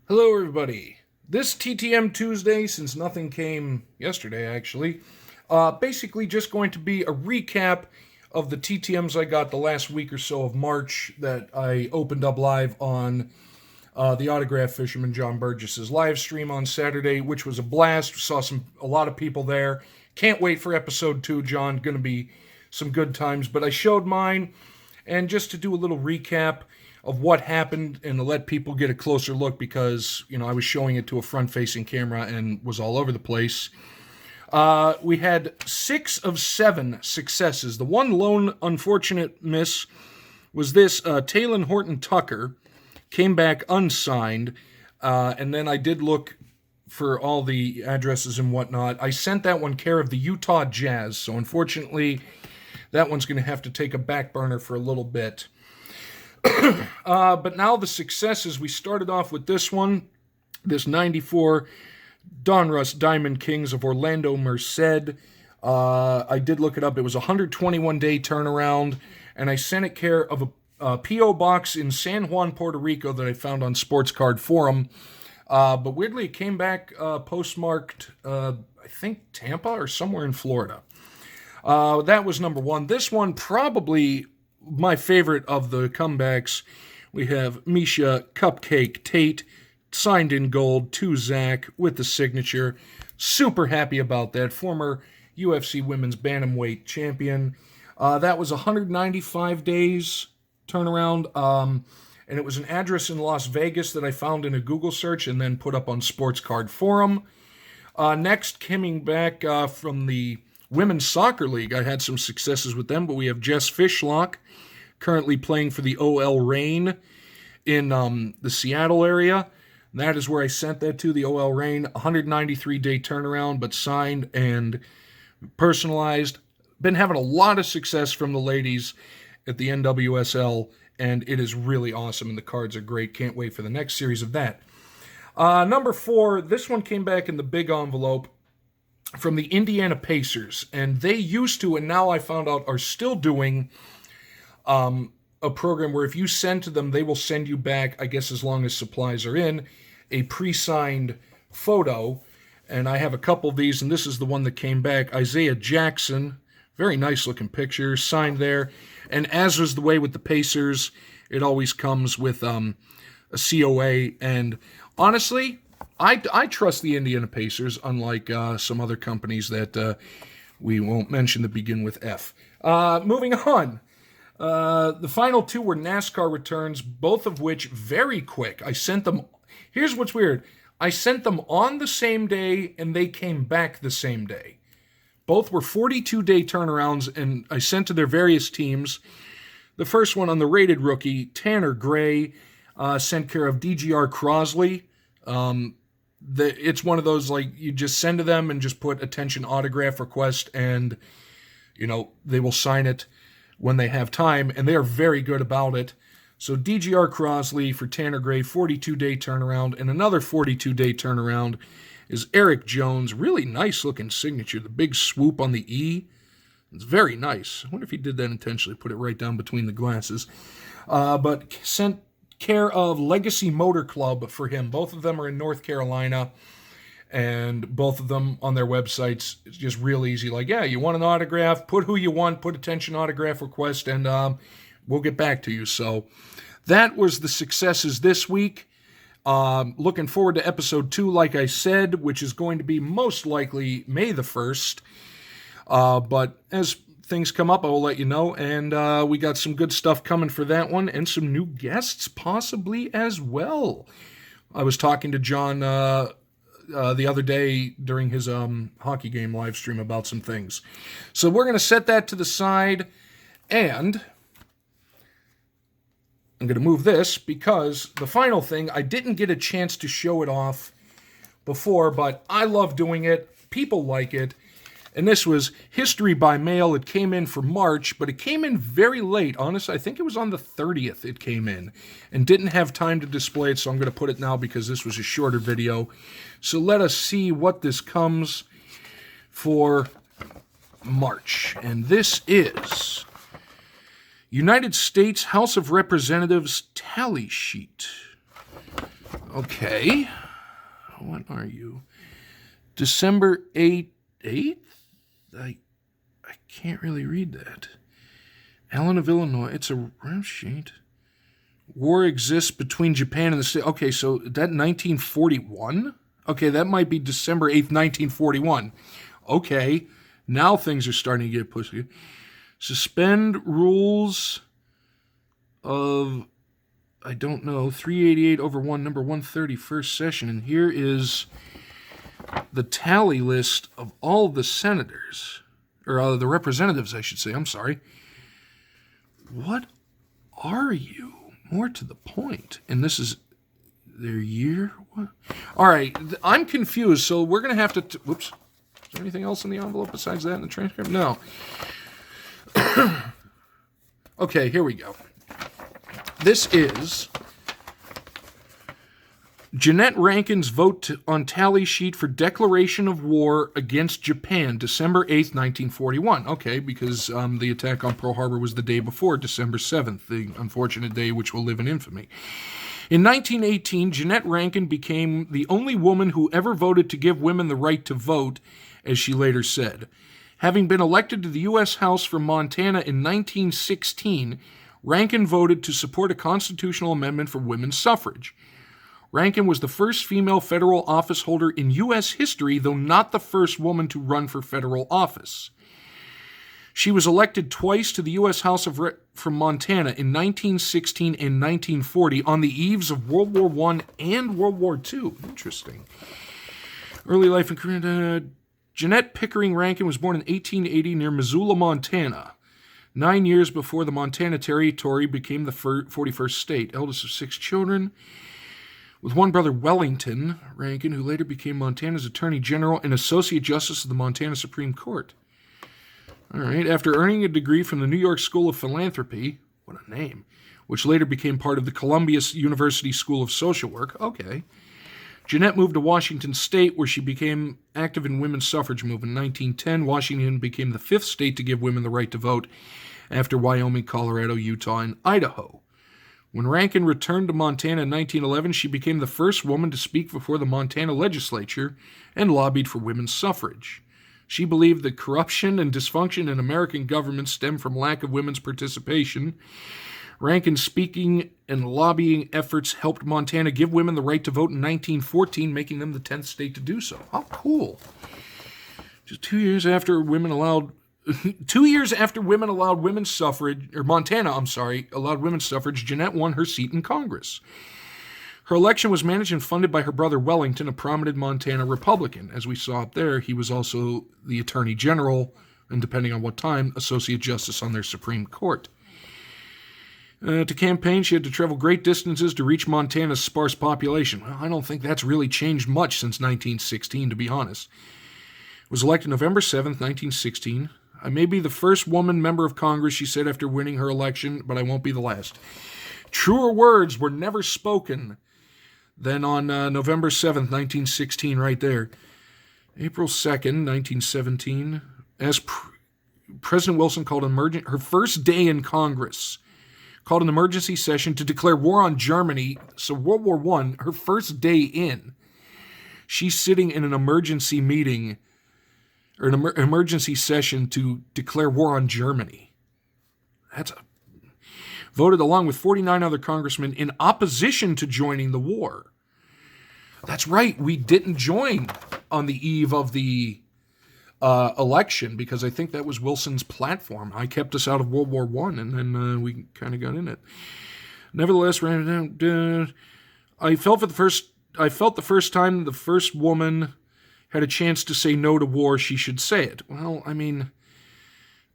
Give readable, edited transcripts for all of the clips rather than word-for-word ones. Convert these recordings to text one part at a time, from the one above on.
Hello, everybody. This TTM Tuesday, since nothing came yesterday, actually, basically just going to be a recap of the TTMs I got the last week or so of March that I opened up live on the Autograph Fisherman John Burgess's live stream on Saturday, which was a blast. Saw a lot of people there. Can't wait for episode 2, John. Going to be some good times. But I showed mine, and just to do a little recap of what happened and to let people get a closer look because, I was showing it to a front-facing camera and was all over the place. We had 6 of 7 successes. The one lone unfortunate miss was this Talon Horton Tucker. Came back unsigned, and then I did look for all the addresses and whatnot. I sent that one care of the Utah Jazz, so unfortunately that one's going to have to take a back burner for a little bit. But now the successes. We started off with this one, this 94 Donruss Diamond Kings of Orlando Merced. I did look it up. It was a 121-day turnaround, and I sent it care of a P.O. box in San Juan, Puerto Rico that I found on Sports Card Forum. But weirdly, it came back postmarked, I think, Tampa or somewhere in Florida. That was number one. This one probably my favorite of the comebacks. We have Miesha Cupcake Tate, signed in gold to Zach with the signature. Super happy about that. Former UFC Women's Bantamweight champion. That was 195 days turnaround. And it was an address in Las Vegas that I found in a Google search and then put up on Sports Card Forum. Next, coming back from the Women's Soccer League, I had some successes with them, but we have Jess Fishlock, currently playing for the OL Reign in the Seattle area. That is where I sent that to, the OL Reign. 193-day turnaround, but signed and personalized. Been having a lot of success from the ladies at the NWSL, and it is really awesome, and the cards are great. Can't wait for the next series of that. Number 4, this one came back in the big envelope from the Indiana Pacers, and they used to, and now I found out are still doing a program where if you send to them, they will send you back, I guess as long as supplies are in, a pre-signed photo. And I have a couple of these, and this is the one that came back. Isaiah Jackson, very nice looking picture, signed there. And as was the way with the Pacers, it always comes with a COA. And honestly, I trust the Indiana Pacers, unlike some other companies that we won't mention that begin with F. Moving on. The final 2 were NASCAR returns, both of which very quick. I sent them. Here's what's weird. I sent them on the same day, and they came back the same day. Both were 42-day turnarounds, and I sent to their various teams. The first one on the rated rookie, Tanner Gray, sent care of DGR Crosley. It's one of those, like, you just send to them and just put attention autograph request, and, they will sign it when they have time, and they are very good about it. So DGR Crosley for Tanner Gray, 42-day turnaround, and another 42-day turnaround is Erik Jones. Really nice-looking signature. The big swoop on the E. It's very nice. I wonder if he did that intentionally, put it right down between the glasses. But sent care of Legacy Motor Club for him. Both of them are in North Carolina, and both of them on their websites, it's just real easy. Like, yeah, you want an autograph, put who you want, put attention autograph request, and we'll get back to you. So that was the successes this week. Looking forward to episode 2, like I said, which is going to be most likely May the 1st. But as things come up, I will let you know. And we got some good stuff coming for that one, and some new guests possibly as well. I was talking to John the other day during his hockey game live stream about some things. So we're going to set that to the side, and I'm going to move this because the final thing, I didn't get a chance to show it off before, but I love doing it. People like it. And this was History by Mail. It came in for March, but it came in very late. Honestly, I think it was on the 30th it came in, and didn't have time to display it, so I'm going to put it now because this was a shorter video. So let us see what this comes for March. And this is United States House of Representatives tally sheet. Okay. What are you? December 8th? I can't really read that. Allen of Illinois. It's a rap sheet. War exists between Japan and the state. Okay, so that 1941? Okay, that might be December 8th, 1941. Okay, now things are starting to get pushed. Suspend rules of, I don't know, 388 over 1, number 130, first session. And here is the tally list of all the senators, or the representatives, I should say. I'm sorry. What are you? More to the point. And this is their year? What? All right, I'm confused, so we're going to have to... Whoops. Is there anything else in the envelope besides that in the transcript? No. Okay, here we go. This is Jeanette Rankin's vote on tally sheet for declaration of war against Japan, December 8th, 1941. Okay, because the attack on Pearl Harbor was the day before, December 7th, the unfortunate day which will live in infamy. In 1918, Jeanette Rankin became the only woman who ever voted to give women the right to vote, as she later said. Having been elected to the U.S. House from Montana in 1916, Rankin voted to support a constitutional amendment for women's suffrage. Rankin was the first female federal office holder in U.S. history, though not the first woman to run for federal office. She was elected twice to the U.S. House of from Montana in 1916 and 1940 on the eves of World War I and World War II. Interesting. Early life and career. Jeanette Pickering Rankin was born in 1880 near Missoula, Montana, 9 years before the Montana Territory became the 41st state. Eldest of 6 children, with one brother, Wellington Rankin, who later became Montana's Attorney General and Associate Justice of the Montana Supreme Court. All right, after earning a degree from the New York School of Philanthropy, what a name, which later became part of the Columbia University School of Social Work. Okay. Jeanette moved to Washington State, where she became active in women's suffrage movement. In 1910, Washington became the 5th state to give women the right to vote, after Wyoming, Colorado, Utah, and Idaho. When Rankin returned to Montana in 1911, she became the first woman to speak before the Montana legislature and lobbied for women's suffrage. She believed that corruption and dysfunction in American government stemmed from lack of women's participation. Rankin's speaking and lobbying efforts helped Montana give women the right to vote in 1914, making them the 10th state to do so. How cool. Just 2 years after women allowed women's suffrage, or Montana, allowed women's suffrage, Jeanette won her seat in Congress. Her election was managed and funded by her brother Wellington, a prominent Montana Republican. As we saw up there, he was also the Attorney General, and depending on what time, Associate Justice on their Supreme Court. To campaign, she had to travel great distances to reach Montana's sparse population. Well, I don't think that's really changed much since 1916, to be honest. Was elected November 7th, 1916. I may be the first woman member of Congress, she said after winning her election, but I won't be the last. Truer words were never spoken than on November 7th, 1916, right there. April 2nd, 1917, as President Wilson called her first day in Congress, called an emergency session to declare war on Germany. So World War I, her first day in, she's sitting in an emergency meeting, or an emergency session to declare war on Germany. Voted along with 49 other congressmen in opposition to joining the war. That's right, we didn't join on the eve of the election, because I think that was Wilson's platform. I kept us out of World War I, and then we kind of got in it. Nevertheless, I felt the first time the first woman had a chance to say no to war, she should say it. Well, I mean,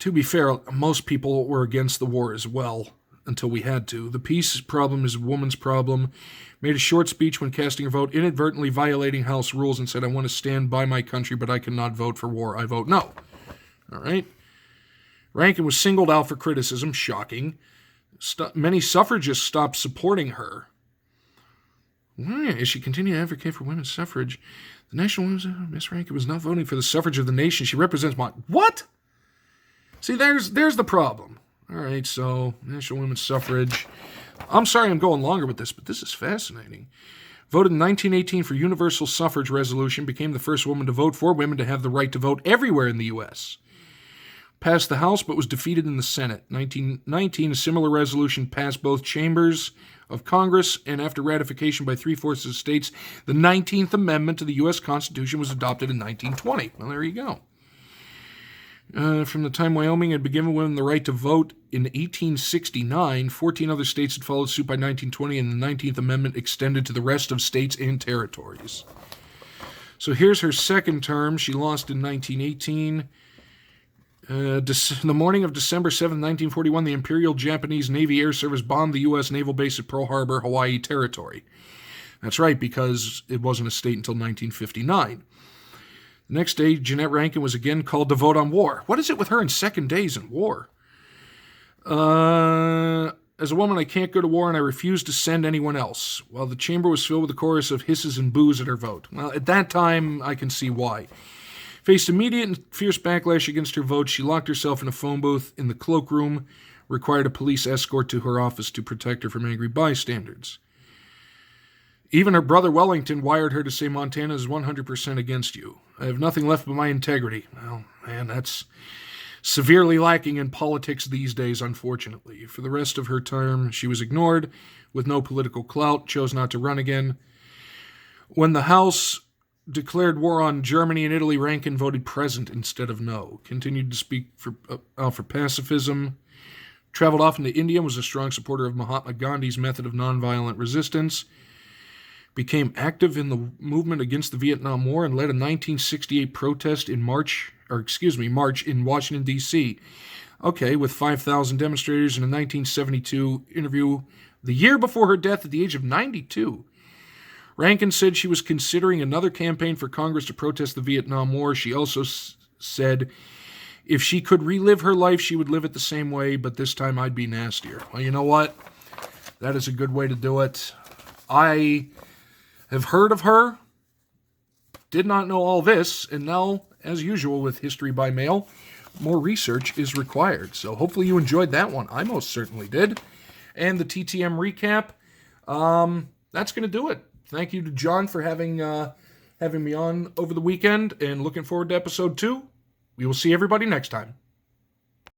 to be fair, most people were against the war as well, until we had to. The peace problem is a woman's problem. Made a short speech when casting her vote, inadvertently violating House rules, and said, I want to stand by my country, but I cannot vote for war. I vote no. All right. Rankin was singled out for criticism. Shocking. Many suffragists stopped supporting her. Why? As she continued to advocate for women's suffrage, the National Women's Miss Rankin was not voting for the suffrage of the nation. She represents what? See, there's the problem. All right, so National Women's Suffrage. I'm sorry I'm going longer with this, but this is fascinating. Voted in 1918 for universal suffrage resolution, became the first woman to vote for women to have the right to vote everywhere in the U.S. Passed the House, but was defeated in the Senate. 1919, a similar resolution passed both chambers of Congress, and after ratification by 3/4 of states, the 19th Amendment to the U.S. Constitution was adopted in 1920. Well, there you go. From the time Wyoming had been given women the right to vote in 1869, 14 other states had followed suit by 1920, and the 19th Amendment extended to the rest of states and territories. So here's her second term. She lost in 1918. The morning of December 7, 1941, the Imperial Japanese Navy Air Service bombed the U.S. naval base at Pearl Harbor, Hawaii Territory. That's right, because it wasn't a state until 1959. The next day, Jeanette Rankin was again called to vote on war. What is it with her in second days in war? As a woman, I can't go to war, and I refuse to send anyone else. While the chamber was filled with a chorus of hisses and boos at her vote. Well, at that time, I can see why. Faced immediate and fierce backlash against her vote, she locked herself in a phone booth in the cloakroom, required a police escort to her office to protect her from angry bystanders. Even her brother Wellington wired her to say Montana is 100% against you. I have nothing left but my integrity. Well, man, that's severely lacking in politics these days, unfortunately. For the rest of her term, she was ignored, with no political clout, chose not to run again. When the House declared war on Germany and Italy, Rankin voted present instead of no. Continued to speak for pacifism. Traveled often to India, was a strong supporter of Mahatma Gandhi's method of nonviolent resistance. Became active in the movement against the Vietnam War and led a 1968 protest in March in Washington, D.C. Okay, with 5,000 demonstrators in a 1972 interview the year before her death at the age of 92. Rankin said she was considering another campaign for Congress to protest the Vietnam War. She also said if she could relive her life, she would live it the same way, but this time I'd be nastier. Well, you know what? That is a good way to do it. I have heard of her, did not know all this, and now, as usual with History by Mail, more research is required. So hopefully you enjoyed that one. I most certainly did. And the TTM recap, that's going to do it. Thank you to John for having me on over the weekend, and looking forward to episode 2. We will see everybody next time.